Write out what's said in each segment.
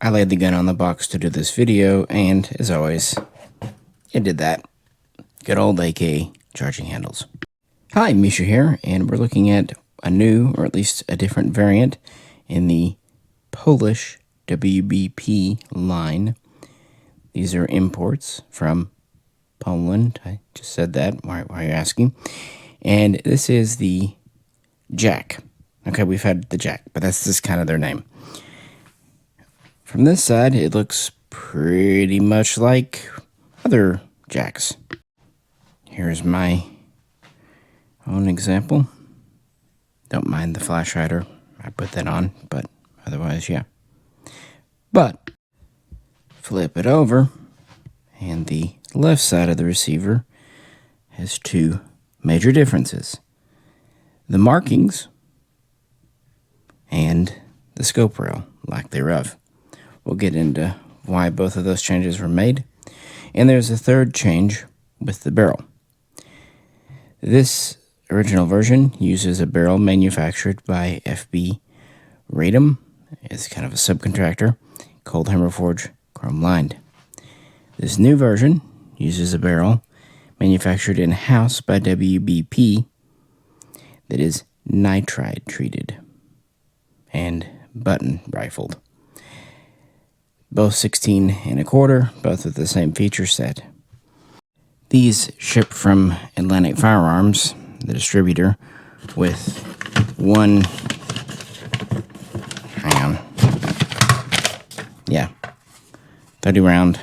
I laid the gun on the box to do this video, and as always, it did that. Good old AK charging handles. Hi, Misha here, and we're looking at a new, or at least a different variant in the Polish WBP line. These are imports from Poland. I just said that. Why are you asking? And this is the Jack. Okay, we've had the Jack, but that's just kind of their name. From this side, it looks pretty much like other Jacks. Here's my own example. Don't mind the flash hider. I put that on, but otherwise, yeah. But flip it over, and the left side of the receiver has two major differences: the markings and the scope rail, lack thereof. We'll get into why both of those changes were made. And there's a third change with the barrel. This original version uses a barrel manufactured by FB Radom. It's kind of a subcontractor, cold hammer forge, chrome lined. This new version uses a barrel manufactured in-house by WBP that is nitride treated and button rifled. Both 16 1/4, both with the same feature set. These ship from Atlantic Firearms, the distributor, with one, hang on, yeah, 30 round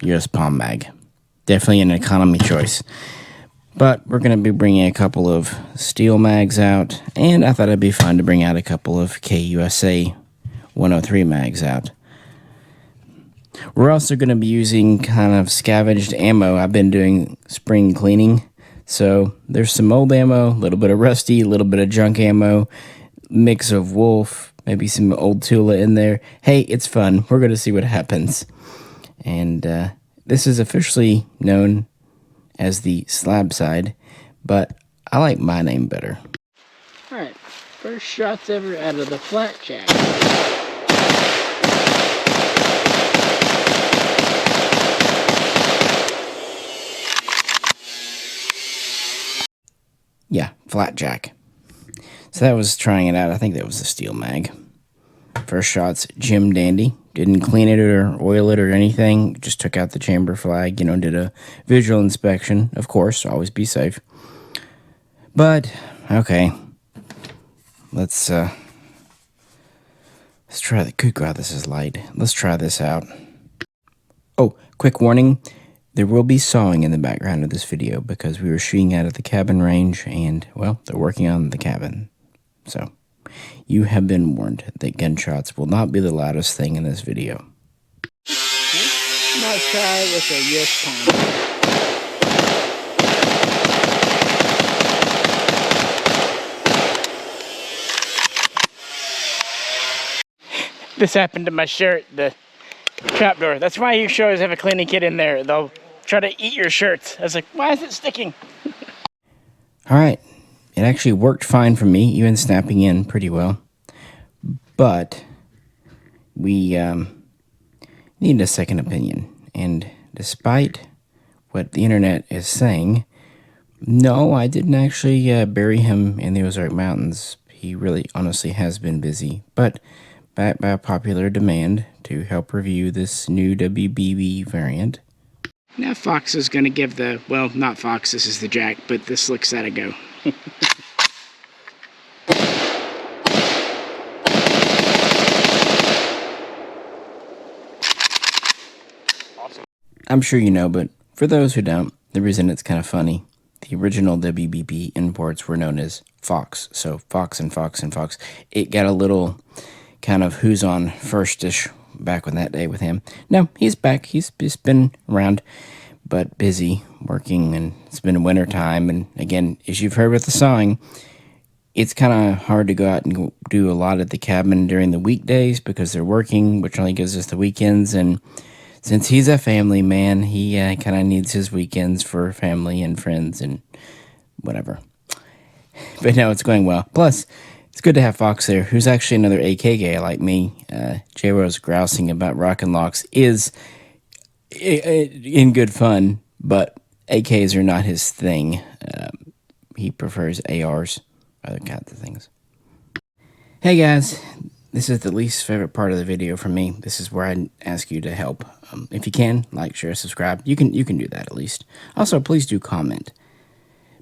US palm mag. Definitely an economy choice. But we're going to be bringing a couple of steel mags out, and I thought it'd be fun to bring out a couple of KUSA 103 mags out. We're also going to be using kind of scavenged ammo. I've been doing spring cleaning, so there's some old ammo, a little bit of rusty, a little bit of junk ammo, mix of wolf, maybe some old Tula in there. Hey, it's fun. We're going to see what happens. And this is officially known as the slabside, but I like my name better. Alright, first shots ever out of the Flatjack. Yeah, Flatjack. So that was trying it out. I think that was the steel mag. First shots, Jim Dandy. Didn't clean it or oil it or anything. Just took out the chamber flag, did a visual inspection. Of course, always be safe. But, okay. Let's try the, good God, this is light. Let's try this out. Oh, quick warning. There will be sawing in the background of this video because we were shooting out at the cabin range and, well, they're working on the cabin. So, you have been warned that gunshots will not be the loudest thing in this video. Let's try it with a US palm. This happened to my shirt, the trapdoor. That's why you should always have a cleaning kit in there. They'll try to eat your shirts. I was like, why is it sticking? Alright, it actually worked fine for me, even snapping in pretty well. But we need a second opinion. And despite what the internet is saying, no, I didn't actually bury him in the Ozark Mountains. He really honestly has been busy. But backed by a popular demand to help review this new WBP variant. Now Fox is going to give the, well, not Fox, this is the Jack, but this looks at a go. I'm sure you know, but for those who don't, the reason it's kind of funny, the original WBP imports were known as Fox. So Fox and Fox and Fox. It got a little kind of who's on first-ish back in that day with him. No, he's back. He's just been around, but busy working, and it's been winter time. And again, as you've heard with the sawing, it's kind of hard to go out and do a lot at the cabin during the weekdays because they're working, which only gives us the weekends. And since he's a family man, he kind of needs his weekends for family and friends and whatever. But no, it's going well. Plus, It's good to have Fox there, who's actually another AK guy like me. J-Rose grousing about rockin' locks is in good fun, but AKs are not his thing. He prefers ARs, other kinds of things. Hey guys, this is the least favorite part of the video for me. This is where I ask you to help. If you can, like, share, subscribe. You can do that at least. Also, please do comment.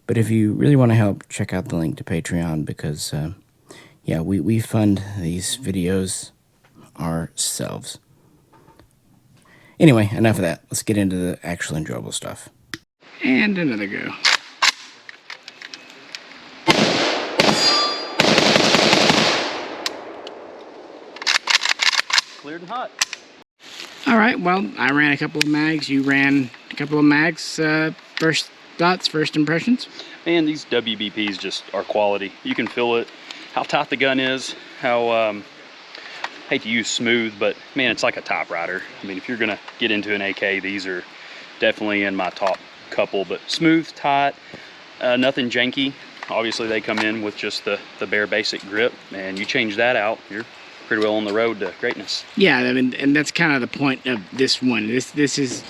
But if you really want to help, check out the link to Patreon because, yeah, we fund these videos ourselves. Anyway, enough of that. Let's get into the actual enjoyable stuff. And another go. Cleared and hot. All right, well, I ran a couple of mags. You ran a couple of mags. First thoughts, first impressions? Man, these WBPs just are quality. You can feel it, how tight the gun is, how, hate to use smooth, but man, it's like a typewriter. I mean, if you're gonna get into an AK, these are definitely in my top couple, but smooth, tight, nothing janky. Obviously they come in with just the bare basic grip, and you change that out, you're pretty well on the road to greatness. Yeah, I mean, and that's kind of the point of this one. This is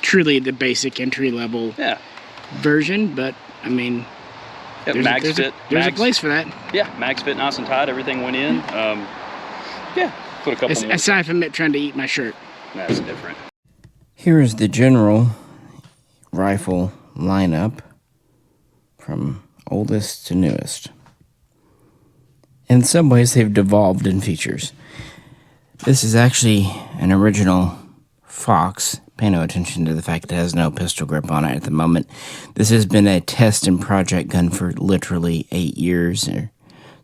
truly the basic entry-level version, but I mean, Yep, there's a place for that. Yeah, mags fit nice and tight, everything went in. Yeah, put a couple more. Aside from it trying to eat my shirt. That's different. Here is the general rifle lineup from oldest to newest. In some ways, they've devolved in features. This is actually an original Fox. Pay no attention to the fact that it has no pistol grip on it at the moment. This has been a test and project gun for literally 8 years or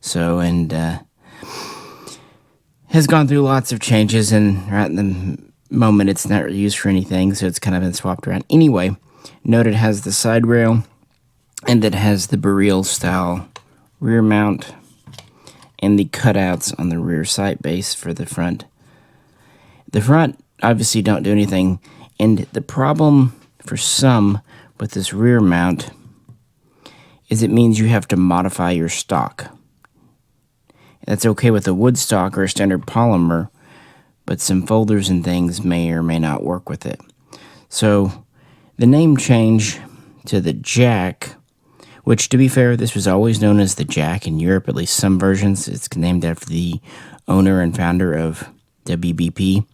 so, and has gone through lots of changes, and right in the moment it's not really used for anything, so it's kind of been swapped around. Anyway, note it has the side rail, and it has the barrel style rear mount, and the cutouts on the rear sight base for the front. The front obviously don't do anything, and the problem for some with this rear mount is it means you have to modify your stock. That's okay with a wood stock or a standard polymer, but some folders and things may or may not work with it. So the name change to the Jack, which, to be fair, this was always known as the Jack in Europe, at least some versions. It's named after the owner and founder of WBP.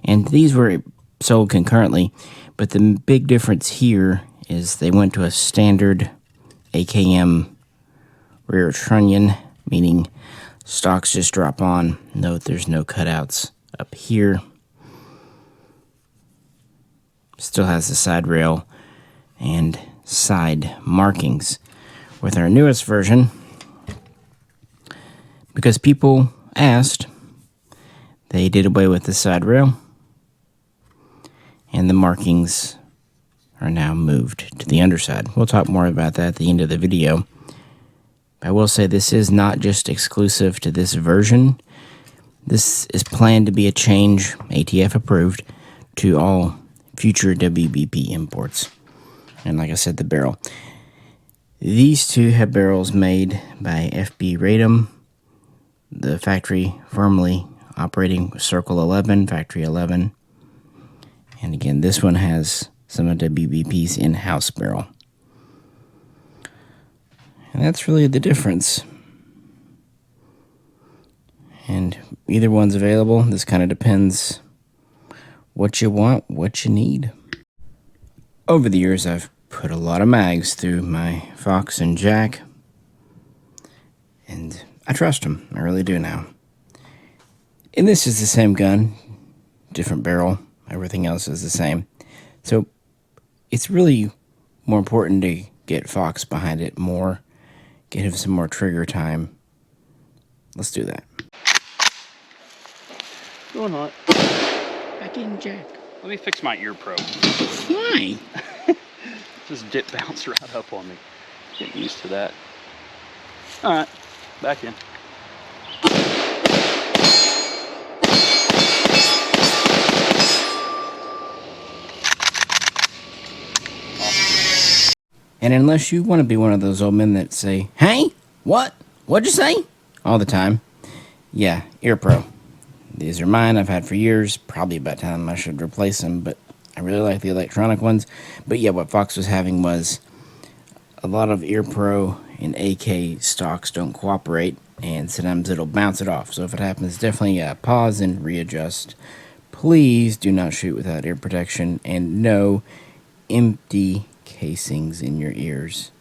And these were sold concurrently, but the big difference here is they went to a standard AKM rear trunnion, meaning stocks just drop on. Note there's no cutouts up here. Still has the side rail and side markings. With our newest version, because people asked, they did away with the side rail, and the markings are now moved to the underside. We'll talk more about that at the end of the video. I will say this is not just exclusive to this version. This is planned to be a change, ATF approved, to all future WBP imports. And like I said, the barrel. These two have barrels made by FB Radom, the factory formerly operating Circle 11, Factory 11. And again, this one has some of WBP's in-house barrel. And that's really the difference. And either one's available. This kind of depends what you want, what you need. Over the years, I've put a lot of mags through my Fox and Jack, and I trust them. I really do now. And this is the same gun, different barrel. Everything else is the same. So it's really more important to get Fox behind it more, get him some more trigger time. Let's do that. Going hot. Back in, Jack. Let me fix my ear probe. Why? Just dip bounced right up on me. Getting used to that. All right, back in. And unless you want to be one of those old men that say, "Hey, what? What'd you say? all the time. Yeah, Ear Pro. These are mine. I've had for years. Probably about time I should replace them, but I really like the electronic ones. But yeah, what Fox was having was a lot of Ear Pro and AK stocks don't cooperate, and sometimes it'll bounce it off. So if it happens, definitely pause and readjust. Please do not shoot without ear protection, and no, empty casings in your ears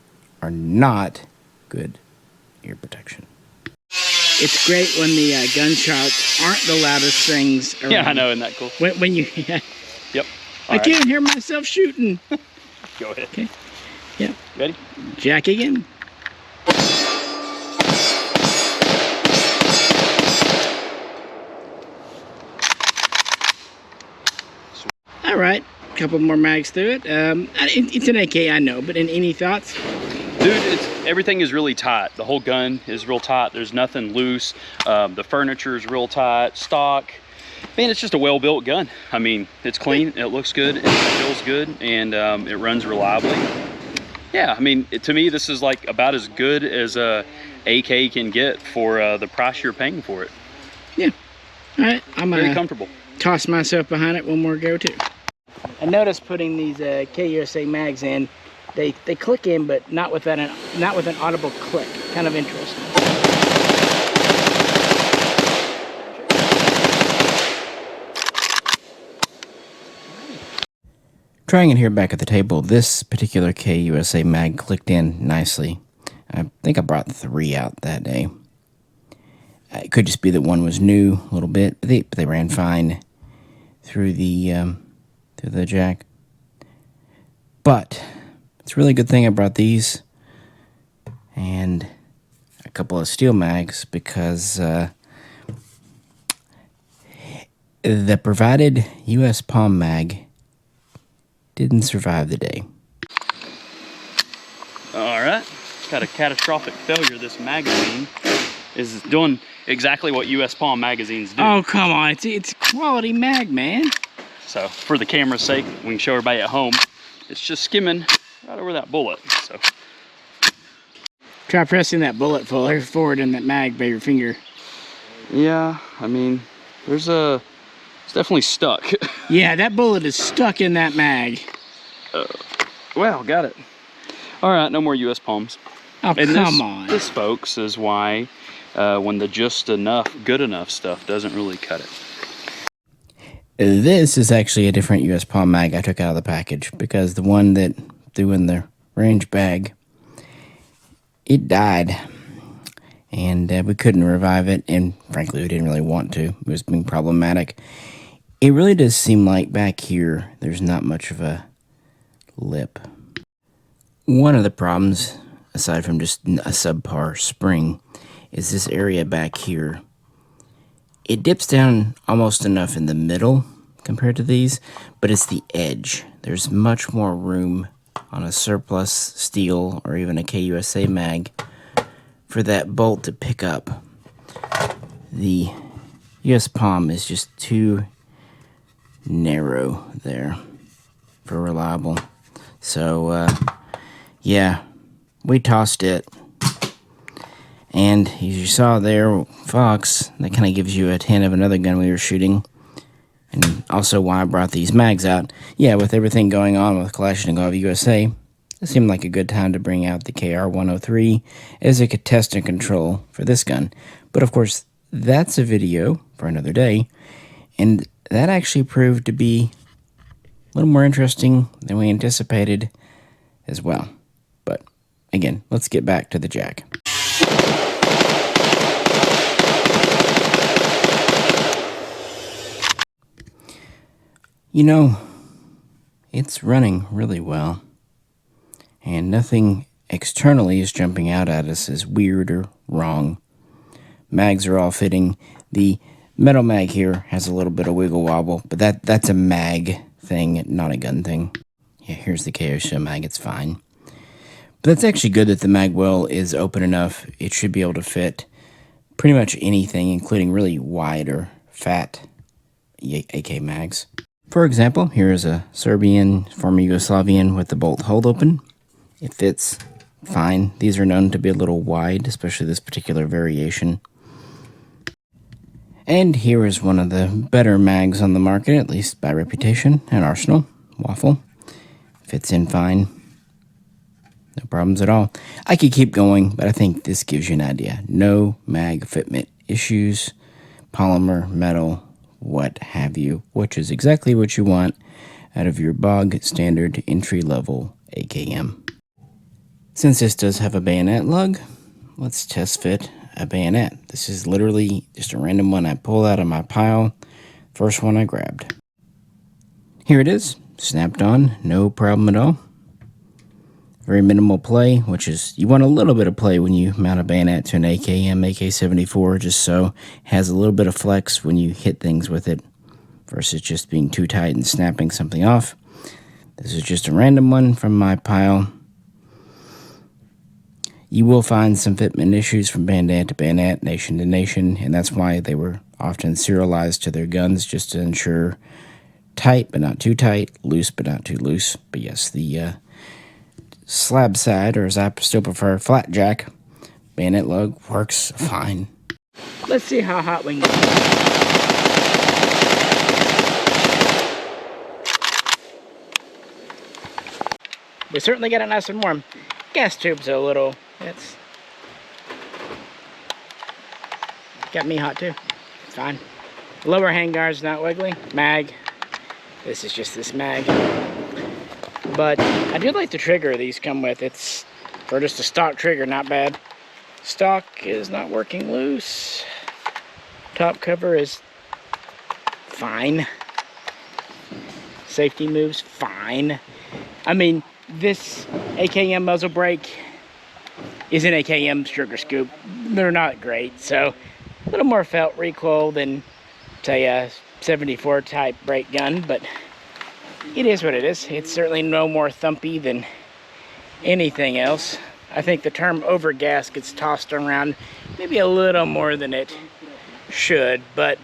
are not good ear protection. It's great when the gunshots aren't the loudest things around. Yeah, I know, isn't that cool? When you... Yep. I can't hear myself shooting. Go ahead. Okay. Yep. Ready? Jack again. All right, a couple more mags through it. It's an AK, I know, but any thoughts? Dude, everything is really tight. The whole gun is real tight. There's nothing loose. The furniture is real tight. Stock. Man, it's just a well-built gun. I mean, it's clean. It looks good. It feels good, and it runs reliably. Yeah, I mean, to me, this is like about as good as a AK can get for the price you're paying for it. Yeah. All right, I'm very comfortable. Toss myself behind it one more go too. I noticed putting these KUSA mags in, they click in, but not with an audible click. Kind of interesting. Trying it here back at the table, this particular KUSA mag clicked in nicely. I think I brought 3 out that day. It could just be that one was new a little bit, but they ran fine through the jack. But it's a really good thing I brought these and a couple of steel mags, because the provided US Palm mag didn't survive the day. All right, got a catastrophic failure. This magazine is doing exactly what US Palm magazines do. Oh, come on, it's quality mag, man. So for the camera's sake, we can show everybody at home, it's just skimming right over that bullet. So try pressing that bullet forward in that mag by your finger. Yeah, I mean, it's definitely stuck. Yeah, that bullet is stuck in that mag. Well, got it. All right, no more US Palms. Oh, and come on. This, folks, is why when the just enough, good enough stuff doesn't really cut it. This is actually a different US Palm mag I took out of the package, because the one that threw in the range bag, it died. And we couldn't revive it, and frankly, we didn't really want to. It was being problematic. It really does seem like back here, there's not much of a lip. One of the problems, aside from just a subpar spring, is this area back here. It dips down almost enough in the middle compared to these, but it's the edge. There's much more room on a surplus steel or even a KUSA mag for that bolt to pick up. The US Palm is just too narrow there for reliable. So, yeah, we tossed it. And as you saw there, Fox, that kind of gives you a hint of another gun we were shooting. And also why I brought these mags out. Yeah, with everything going on with Kalashnikov USA, it seemed like a good time to bring out the KR-103 as a test and control for this gun. But of course, that's a video for another day. And that actually proved to be a little more interesting than we anticipated as well. But again, let's get back to the jack. You know, it's running really well, and nothing externally is jumping out at us as weird or wrong. Mags are all fitting. The metal mag here has a little bit of wiggle wobble, but that's a mag thing, not a gun thing. Yeah, here's the KUSA mag, it's fine. But that's actually good that the mag well is open enough. It should be able to fit pretty much anything, including really wide or fat AK mags. For example, here is a Serbian, former Yugoslavian with the bolt hold open. It fits fine. These are known to be a little wide, especially this particular variation. And here is one of the better mags on the market, at least by reputation, an Arsenal waffle. Fits in fine. No problems at all. I could keep going, but I think this gives you an idea. No mag fitment issues, polymer, metal, what have you, which is exactly what you want out of your bog standard entry-level AKM. Since this does have a bayonet lug, let's test fit a bayonet. This is literally just a random one I pulled out of my pile. First one I grabbed. Here it is, snapped on, no problem at all. Very minimal play, which is, you want a little bit of play when you mount a bayonet to an AKM, AK-74, just so it has a little bit of flex when you hit things with it, versus just being too tight and snapping something off. This is just a random one from my pile. You will find some fitment issues from bayonet to bayonet, nation to nation, and that's why they were often serialized to their guns, just to ensure tight but not too tight, loose but not too loose. But yes, the slab side, or as I still prefer, Flatjack bayonet lug works fine. Let's see how hot we can get. We certainly got it nice and warm. Gas tube's a little, it's got me hot too. It's fine. Lower handguard's not wiggly. Mag. This is just this mag. But I do like the trigger these come with. It's, for just a stock trigger, not bad. Stock is not working loose. Top cover is fine. Safety moves fine. I mean, this AKM muzzle brake is an AKM trigger scoop. They're not great, so a little more felt recoil than, say, a 74 type brake gun, but it is what it is. It's certainly no more thumpy than anything else. I think the term overgas gets tossed around maybe a little more than it should, but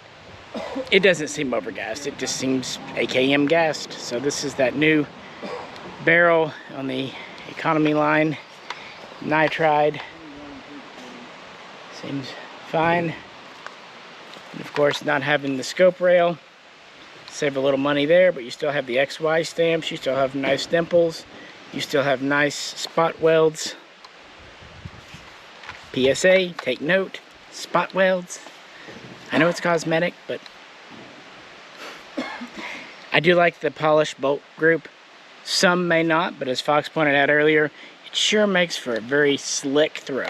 it doesn't seem overgassed. It just seems AKM gassed. So this is that new barrel on the economy line, nitride. Seems fine. And of course, not having the scope rail, save a little money there, but you still have the XY stamps, you still have nice dimples, you still have nice spot welds. PSA, take note, spot welds. I know it's cosmetic, but I do like the polished bolt group. Some may not, but as Fox pointed out earlier, it sure makes for a very slick throw.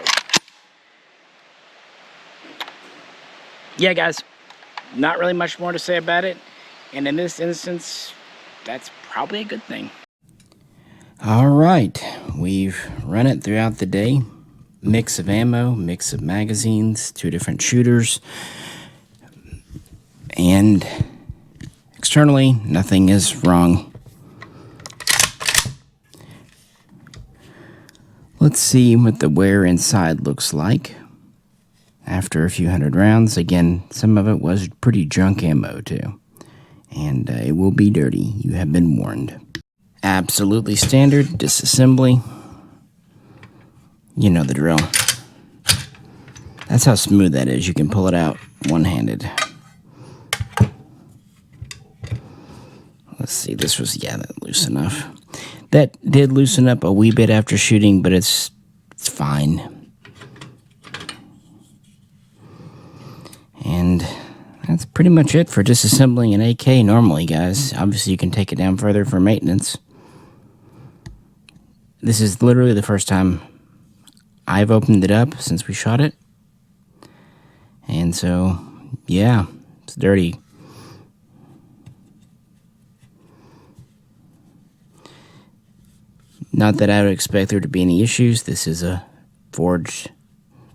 Yeah, guys, not really much more to say about it. And in this instance, that's probably a good thing. All right, we've run it throughout the day. Mix of ammo, mix of magazines, 2 different shooters. And externally, nothing is wrong. Let's see what the wear inside looks like after a few hundred rounds. Again, some of it was pretty junk ammo too. And it will be dirty. You have been warned. Absolutely standard disassembly. You know the drill. That's how smooth that is. You can pull it out one-handed. Let's see, this was, yeah, that loose enough. That did loosen up a wee bit after shooting, but it's fine. And that's pretty much it for disassembling an AK normally, guys. Obviously, you can take it down further for maintenance. This is literally the first time I've opened it up since we shot it. And so, yeah, it's dirty. Not that I would expect there to be any issues. This is a forged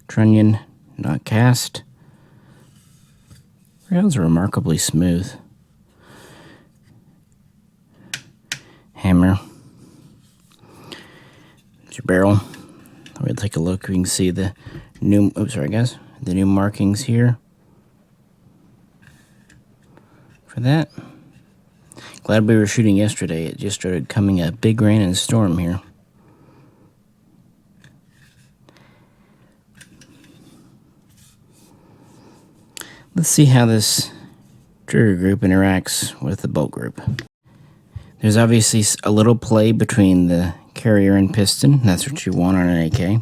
trunnion, not cast. Rails are remarkably smooth. Hammer. There's your barrel. We'll take a look. We can see the new, oops, sorry guys, the new markings here for that. Glad we were shooting yesterday. It just started coming a big rain and storm here. Let's see how this trigger group interacts with the bolt group. There's obviously a little play between the carrier and piston. That's what you want on an AK.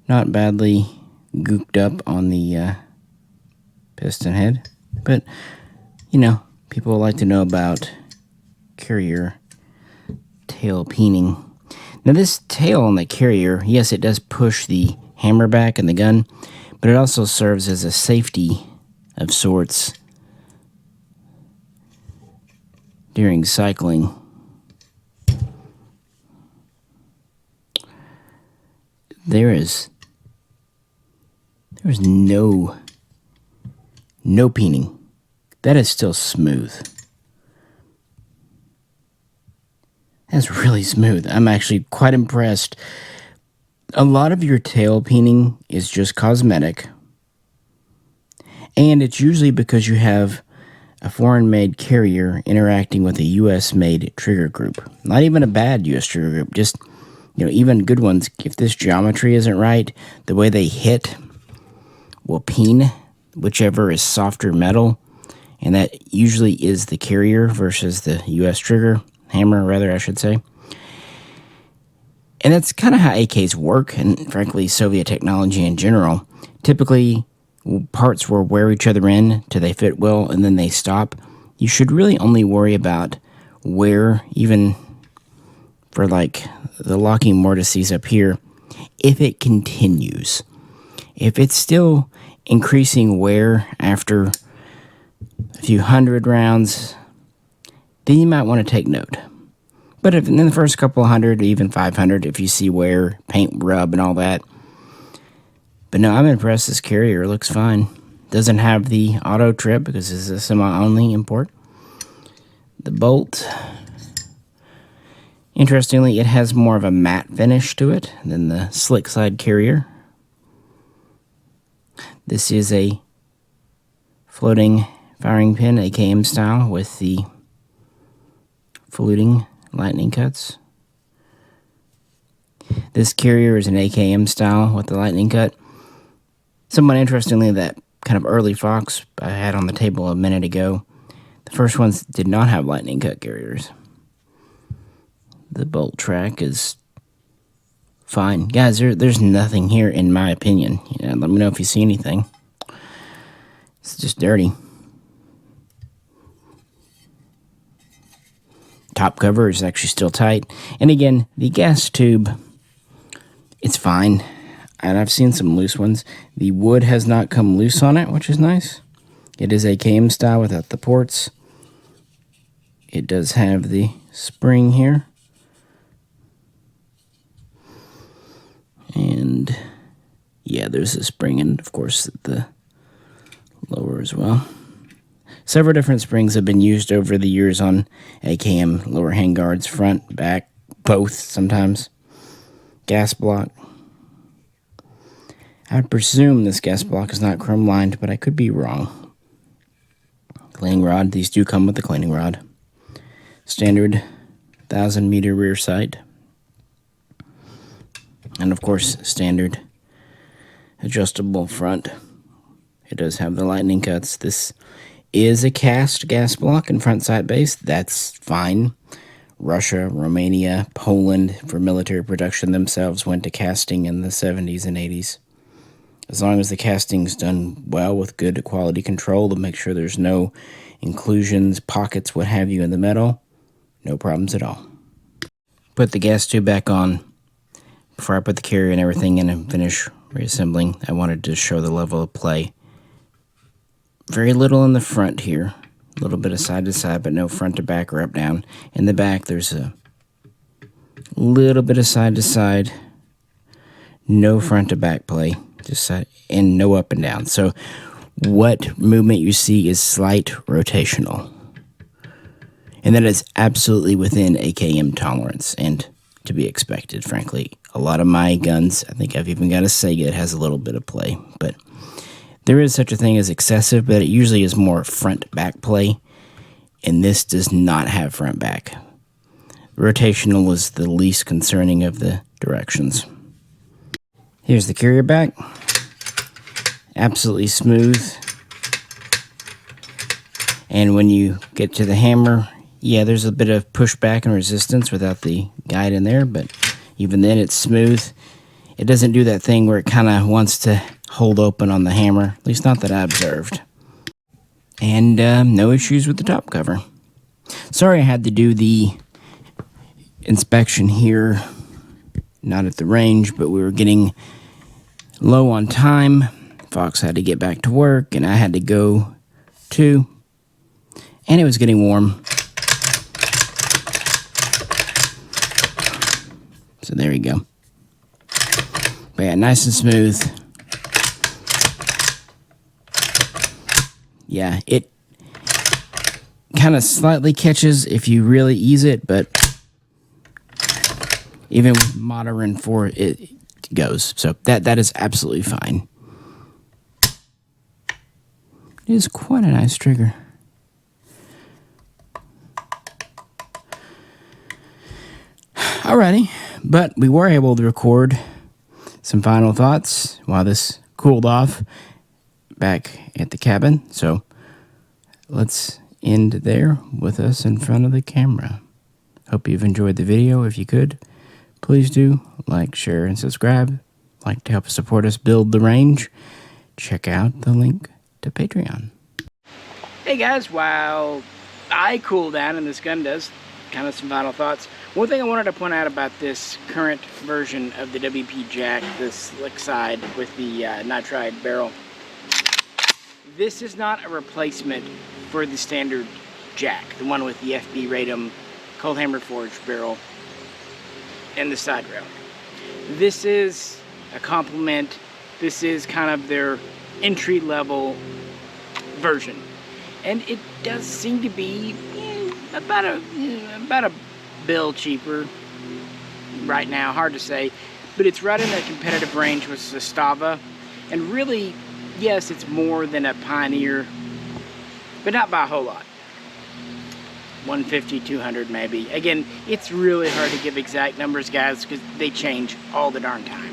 Not badly gooped up on the piston head, but you know, people like to know about carrier tail peening. Now this tail on the carrier, yes, it does push the hammer back in the gun, but it also serves as a safety of sorts during cycling. There's no peening. That is still smooth. That's really smooth. I'm actually quite impressed. A lot of your tail peening is just cosmetic, and it's usually because you have a foreign-made carrier interacting with a U.S.-made trigger group. Not even a bad U.S. trigger group, just, you know, even good ones. If this geometry isn't right, the way they hit will peen whichever is softer metal, and that usually is the carrier versus the U.S. trigger, hammer rather, I should say. And that's kind of how AKs work, and frankly, Soviet technology in general. Typically, parts will wear each other in till they fit well, and then they stop. You should really only worry about wear, even for like the locking mortices up here, if it continues. If it's still increasing wear after a few hundred rounds, then you might want to take note. But if in the first couple of hundred, even 500, if you see wear, paint rub, and all that. But no, I'm impressed. This carrier looks fine. Doesn't have the auto trip because this is a semi-only import. The bolt, interestingly, it has more of a matte finish to it than the slick side carrier. This is a floating firing pin, AKM style, with the fluting lightning cuts. This carrier is an AKM style with the lightning cut. Somewhat interestingly, that kind of early Fox I had on the table a minute ago, the first ones did not have lightning cut carriers. The bolt track is fine. Guys, there's nothing here in my opinion. You know, let me know if you see anything. It's just dirty. Top cover is actually still tight. And again, the gas tube, it's fine. And I've seen some loose ones. The wood has not come loose on it, which is nice. It is AKM style without the ports. It does have the spring here. And yeah, there's a spring and of course the lower as well. Several different springs have been used over the years on AKM lower handguards, front, back, both sometimes. Gas block. I would presume this gas block is not chrome lined, but I could be wrong. Cleaning rod. These do come with the cleaning rod. Standard 1,000-meter rear sight. And of course, standard adjustable front. It does have the lightning cuts. This is a cast gas block and front sight base. That's fine. Russia, Romania, Poland, for military production themselves, went to casting in the 70s and 80s. As long as the casting's done well with good quality control to make sure there's no inclusions, pockets, what have you in the metal, no problems at all. Put the gas tube back on. Before I put the carrier and everything in and finish reassembling, I wanted to show the level of play. Very little in the front here. A little bit of side to side, but no front to back or up down. In the back, there's a little bit of side to side. No front to back play. Just side, and no up and down. So what movement you see is slight rotational. And that is absolutely within AKM tolerance and to be expected, frankly. A lot of my guns, I think I've even got a Sega, it has a little bit of play, but there is such a thing as excessive, but it usually is more front-back play, and this does not have front-back. Rotational is the least concerning of the directions. Here's the carrier back. absolutely smooth. And when you get to the hammer, yeah, there's a bit of pushback and resistance without the guide in there, but even then it's smooth. It doesn't do that thing where it kind of wants to hold open on the hammer, at least not that I observed. And no issues with the top cover. Sorry I had to do the inspection here, not at the range, but we were getting low on time. Fox had to get back to work, and I had to go too. And it was getting warm. So there you go. But yeah, nice and smooth. Yeah, it kind of slightly catches if you really ease it, but even with modern for it goes. So that is absolutely fine. It is quite a nice trigger. Alrighty, but we were able to record some final thoughts while this cooled off back at the cabin. So let's end there with us in front of the camera. Hope you've enjoyed the video. If you could, please do like, share, and subscribe. Like to help support us build the range, check out the link to Patreon. Hey guys, while I cool down and this gun does, kind of some final thoughts. One thing I wanted to point out about this current version of the WBP Jack, the slick side with the nitride barrel, this is not a replacement for the standard Jack, the one with the FB Radom cold hammer forged barrel and the side rail. This is a complement. This is kind of their entry level version, and it does seem to be about a bill cheaper right now. Hard to say, but it's right in the competitive range with Zastava, and really, yes, it's more than a Pioneer, but not by a whole lot. 150, 200 maybe. Again, it's really hard to give exact numbers, guys, because they change all the darn time.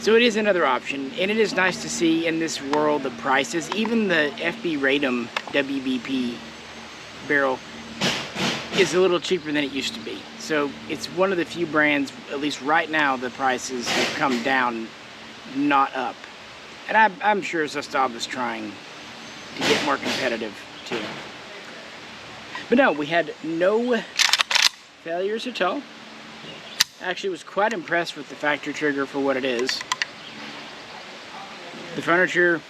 So it is another option, and it is nice to see in this world the prices. Even the FB Radom WBP barrel is a little cheaper than it used to be. So it's one of the few brands, at least right now, the prices have come down, not up. And I'm sure Zastava's trying to get more competitive too. But no, we had no failures at all. Actually was quite impressed with the factory trigger for what it is. The furniture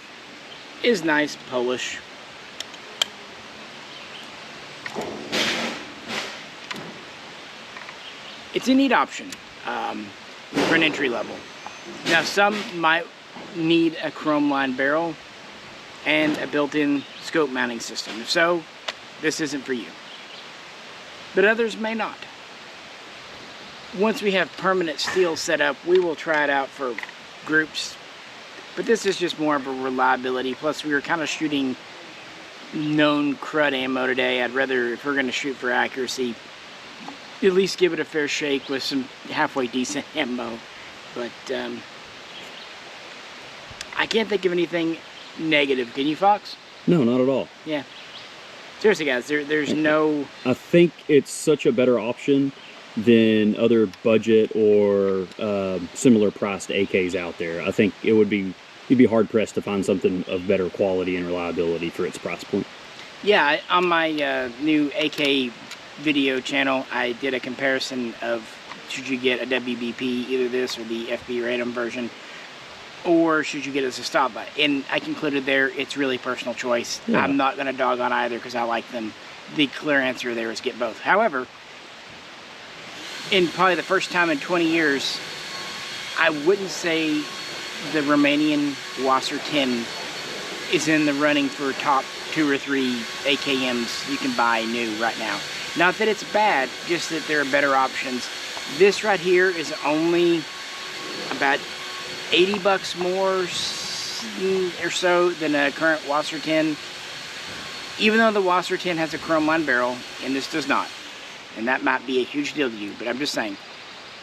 is nice, Polish. It's a neat option for an entry level. Now some might need a chrome line barrel and a built-in scope mounting system. If so, this isn't for you. But others may not. Once we have permanent steel set up, we will try it out for groups. But this is just more of a reliability. Plus, we were kind of shooting known crud ammo today. I'd rather, if we're going to shoot for accuracy, at least give it a fair shake with some halfway decent ammo. But I can't think of anything negative. Can you, Fox? No, not at all. Yeah. Seriously, guys, there's no... I think it's such a better option than other budget or similar priced AKs out there. I think you'd be hard pressed to find something of better quality and reliability for its price point. Yeah, on my new AK video channel, I did a comparison of should you get a WBP, either this or the FB Radom version, or should you get a Zastava? And I concluded there it's really personal choice. Yeah. I'm not going to dog on either because I like them. The clear answer there is get both. However, in probably the first time in 20 years, I wouldn't say the Romanian Wasser 10 is in the running for top 2 or 3 AKMs you can buy new right now. Not that it's bad, just that there are better options. This right here is only about 80 bucks more or so than a current Wasser 10. Even though the Wasser 10 has a chrome line barrel, and this does not. And that might be a huge deal to you, but I'm just saying.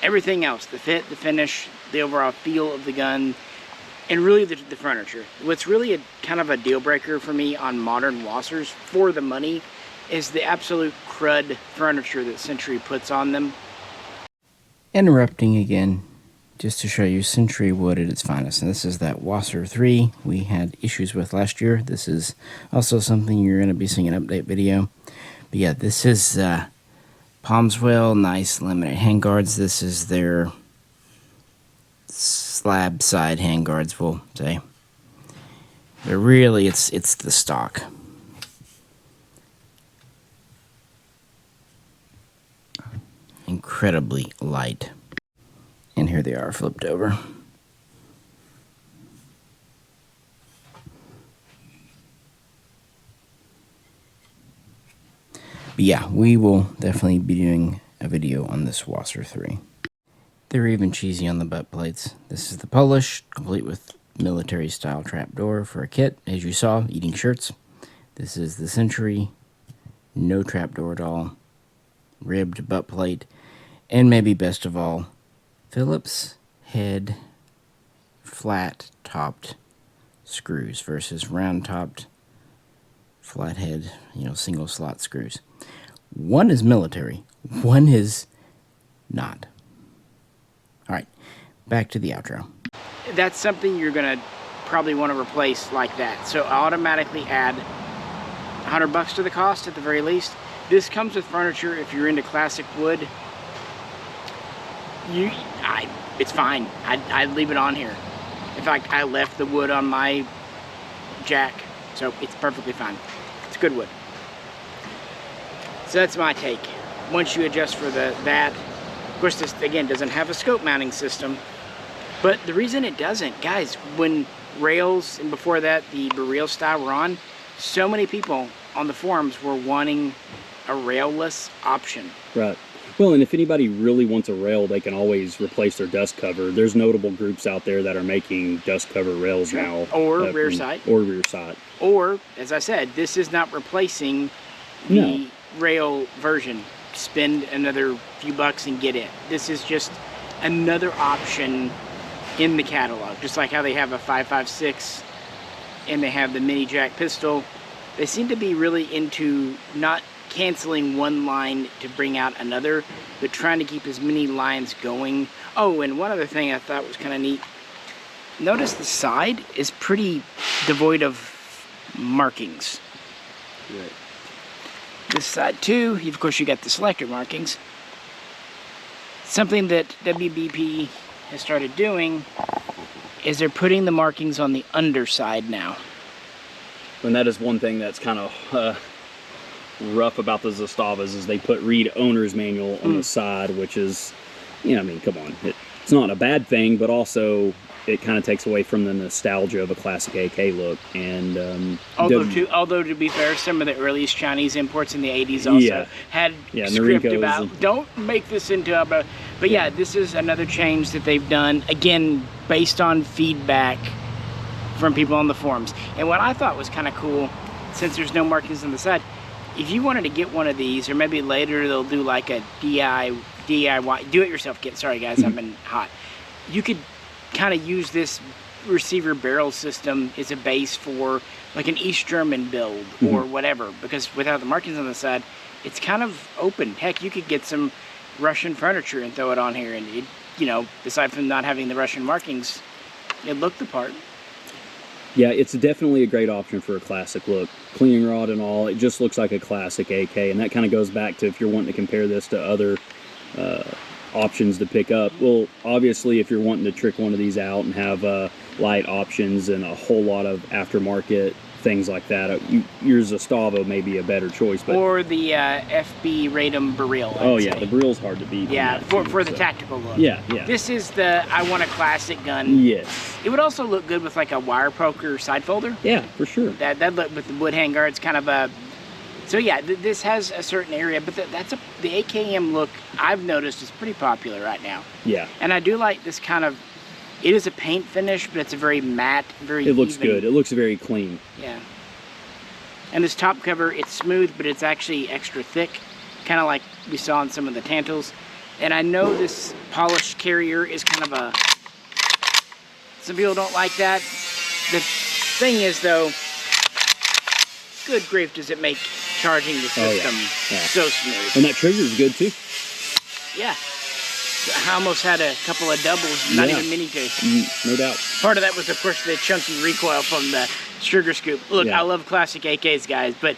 Everything else, the fit, the finish, the overall feel of the gun, and really the furniture. What's really a kind of a deal breaker for me on modern Wassers for the money is the absolute crud furniture that Century puts on them. Interrupting again, just to show you Century wood at its finest. And this is that Wasser 3 we had issues with last year. This is also something you're going to be seeing an update video. But yeah, this is Palmswell, nice limited handguards. This is their slab side handguards, we'll say. But really, it's the stock. Incredibly light. And here they are flipped over. But yeah, we will definitely be doing a video on this Wasser 3. They're even cheesy on the butt plates. This is the Polish, complete with military style trapdoor for a kit, as you saw, eating shirts. This is the Century, no trapdoor at all, ribbed butt plate, and maybe best of all, Phillips head flat topped screws versus round topped flat head, single slot screws. One is military, one is not. All right, back to the outro. That's something you're gonna probably want to replace like that. So I automatically add $100 to the cost at the very least. This comes with furniture. If you're into classic wood, it's fine. I'd leave it on here. In fact, I left the wood on my jack, so it's perfectly fine. It's good wood. So that's my take. Once you adjust for that, of course, this again doesn't have a scope mounting system, but the reason it doesn't, guys, when rails and before that the Barrel style were on, so many people on the forums were wanting a railless option. Right. Well, and if anybody really wants a rail, they can always replace their dust cover. There's notable groups out there that are making dust cover rails now. Or rear sight. Or rear sight. Or, as I said, this is not replacing the rail version. Spend another few bucks and get it. This is just another option in the catalog. Just like how they have a 5.56 and they have the mini jack pistol. They seem to be really into not canceling one line to bring out another, but trying to keep as many lines going. Oh, and one other thing I thought was kind of neat. Notice the side is pretty devoid of markings. Right. This side too, of course you got the selector markings. Something that WBP has started doing is they're putting the markings on the underside now. And that is one thing that's kind of rough about the Zastavas is they put read owner's manual on the side, which is, I mean, come on. It's not a bad thing, but also it kind of takes away from the nostalgia of a classic AK look. And although to be fair, some of the earliest Chinese imports in the 80s also had script about don't make this into a, but yeah, this is another change that they've done, again based on feedback from people on the forums. And what I thought was kind of cool, since there's no markings on the side, if you wanted to get one of these, or maybe later they'll do like a DIY do-it-yourself kit. Sorry guys, I've been hot. You could kind of use this receiver barrel system as a base for like an East German build or whatever, because without the markings on the side, it's kind of open. Heck, you could get some Russian furniture and throw it on here, and it, aside from not having the Russian markings, it looked the part. Yeah, it's definitely a great option for a classic look. Cleaning rod and all, it just looks like a classic AK, and that kind of goes back to if you're wanting to compare this to other options to pick up. Well, obviously, if you're wanting to trick one of these out and have light options and a whole lot of aftermarket things like that, your Zastava may be a better choice. But or the FB Radom Barrel. The Barril's hard to beat. Yeah, for the tactical look. Yeah. This is the I want a classic gun. Yes. It would also look good with like a wire poker side folder. Yeah, for sure. That look with the wood handguards, kind of a. So yeah, this has a certain area, but the AKM look I've noticed is pretty popular right now. Yeah. And I do like this kind of. It is a paint finish, but it's a very matte, very It looks even. good. It looks very clean. Yeah. And this top cover, it's smooth, but it's actually extra thick, kind of like we saw in some of the Tantals. And I know this polished carrier is kind of a Some people don't like that. The thing is, though, good grief, does it make charging the system so smooth. And that trigger is good too. Yeah. I almost had a couple of doubles, not even mini twos. No doubt. Part of that was, of course, the chunky recoil from the sugar scoop. Look, I love classic AKs, guys, but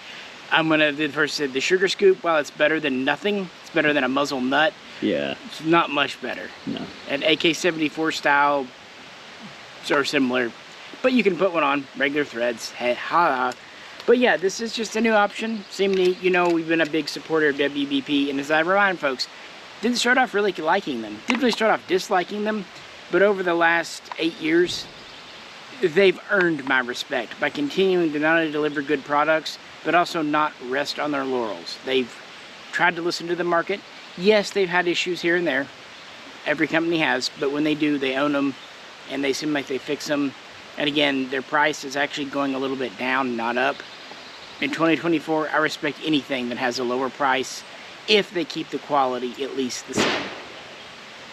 I'm gonna be the first to say the sugar scoop, while it's better than nothing, it's better than a muzzle nut. Yeah. It's not much better. No. An AK-74 style, sort of similar, but you can put one on regular threads. Hey, ha. But yeah, this is just a new option. Seemed neat. You know, we've been a big supporter of WBP, and as I remind folks, didn't start off really liking them. Didn't really start off disliking them, but over the last 8 years, they've earned my respect by continuing to not only deliver good products, but also not rest on their laurels. They've tried to listen to the market. Yes, they've had issues here and there. Every company has, but when they do, they own them, and they seem like they fix them. And again, their price is actually going a little bit down, not up. In 2024, I respect anything that has a lower price if they keep the quality at least the same.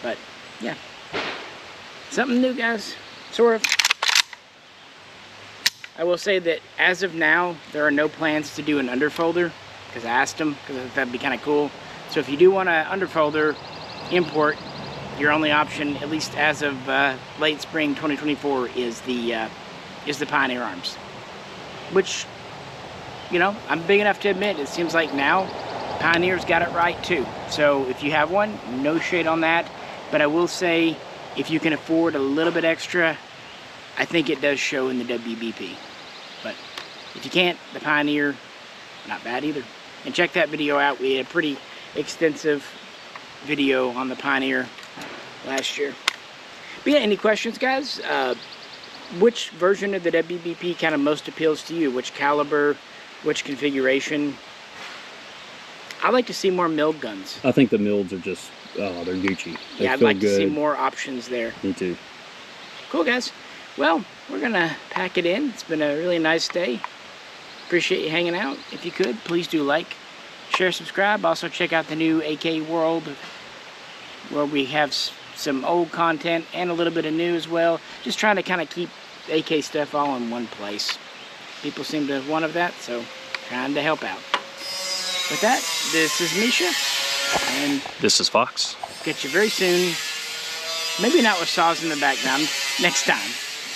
But yeah, something new, guys, sort of. I will say that as of now, there are no plans to do an underfolder, because I asked them, because I thought that'd be kind of cool. So if you do want an underfolder import, your only option, at least as of late spring 2024, is the Pioneer arms, which, you know, I'm big enough to admit, it seems like now Pioneer's got it right too. So if you have one, no shade on that, but I will say, if you can afford a little bit extra, I think it does show in the WBP. But if you can't, the Pioneer, not bad either. And check that video out. We had a pretty extensive video on the Pioneer last year. But yeah, any questions, guys? Which version of the WBP kind of most appeals to you? Which caliber, which configuration? I like to see more milled guns. I think the milleds are just, oh, they're Gucci. They yeah, I'd like to see more options there. Me too. Cool, guys. Well, we're gonna pack it in. It's been a really nice day. Appreciate you hanging out. If you could, please do like, share, subscribe. Also check out the new AK World, where we have some old content and a little bit of new as well. Just trying to kind of keep AK stuff all in one place. People seem to have one of that, so trying to help out. With that, this is Misha, and This is Fox. catch you very soon. Maybe not with saws in the background. Next time.